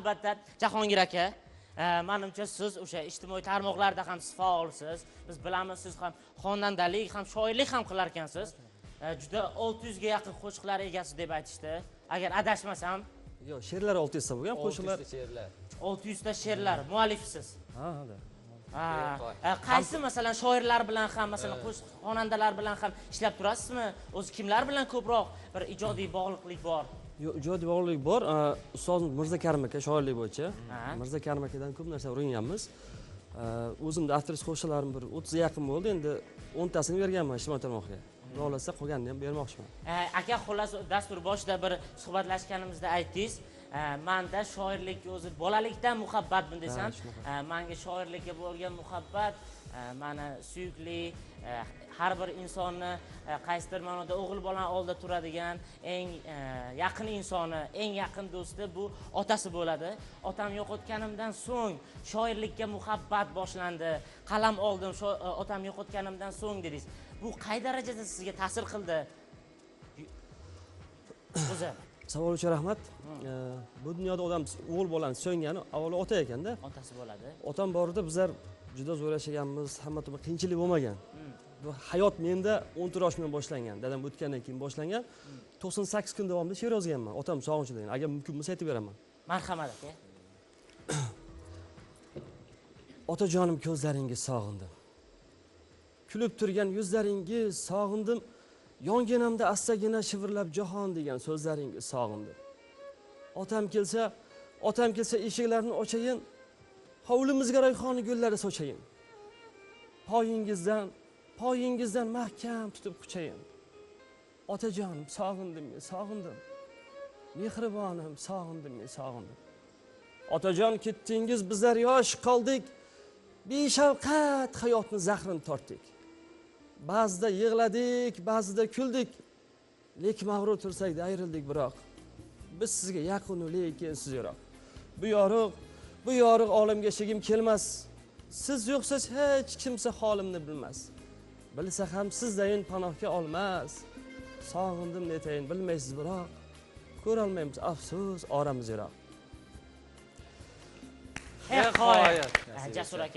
albatta Jahongir aka, menimcha siz o'sha ijtimoiy tarmoqlarda ham siz faolsiz. Biz bilamiz, siz ham xonandalik ham shoirlik ham qilar ekansiz. Juda 600 ga yaqin qo'shiqlar egasi deb aytishdi. Agar adashmasam, yo'q, she'rlar 600 ta bo'lgan, qo'shiqlar 600 ta she'rlar muallifsiz. Ha, ha. Qaysi masalan shoirlar bilan ham, masalan qo'shiq xonandalar bilan ham ishlab turasizmi? O'zi kimlar bilan ko'proq bir ijodiy bog'liqlik bor? Yo'q, ijodiy bog'liqlik bor. Ustozimiz Mirza Karim aka shoirlik bo'yicha. Mirza Karim akadan ko'p narsa o'rganganmiz. O'zimda avtorskiy qo'shiqlarim bir 30 ga yaqin bo'ldi. Endi 10 tasini berganman ijtimoiy tarmoqqa. Xohlasa qolganini ham bermoqchiman. Aka, xullas dastur boshida bir suhbatlashganimizda aytdingiz, menda shoirlikka o'zi bolalikdan muhabbatmi desam, menga shoirlikka bo'lgan muhabbat mana suyukli, har bir insonni qaysidir ma'noda o'g'il bola oldida turadigan eng yaqin insoni, eng yaqin do'sti bu otasi bo'ladi. Otam yo'qotganimdan so'ng shoirlikka muhabbat boshlandi. Qalam oldim, otam yo'qotganimdan so'ng dedingiz. Bu qay darajada sizga ta'sir qildi? O'zi savol uchun rahmat. Bu dunyoda odam o'g'il bolani so'ngani avvalo ota ekanda. Otasi bo'ladi. Otam borida bizlar juda zo'r yashaganmiz, hamma to'g'ri qiyinchilik bo'lmagan. Bu hayot menda 14 yoshimdan boshlangan. Dadam o'tgandan keyin boshlangan. 98 kun davomida she'r yozganman. Otam sog'inchi degan. Agar mumkin bo'lsa aytib beraman. Marhamat aka. Otajonim, ko'zlaringiz sog'indim. Kulib turgan yuzlaringiz sog'indim. Yonginamda astagina shivirlab jahon degan so'zlaringiz sog'indim. Otam kelsa eshiklarni ochayin. Hovlimizga rayhoni gullari sochayin. Poyingizdan mahkam tutib quchayin. Otajonim, sog'indim. Mehribonim, sog'indim. Otajon, ketdingiz, bizlar yosh qoldik. Beshafqat hayotni zahrini tortdik. Ba'zida yig'ladik, ba'zida kuldik. Lekin mag'rur tursak-da ayrildik biroq. Biz sizga yaqin, lekin siz yiroq. Bu yoriq olamga shigim kelmas. Siz yo'qsiz hech kimsa holimni bilmas. Bilsa ham sizdayin panohga olmas. Sog'indim netayin bilmaysiz biroq. Ko'rolmaymiz afsus, oramiz yiroq. Nihoyat. Jasur aka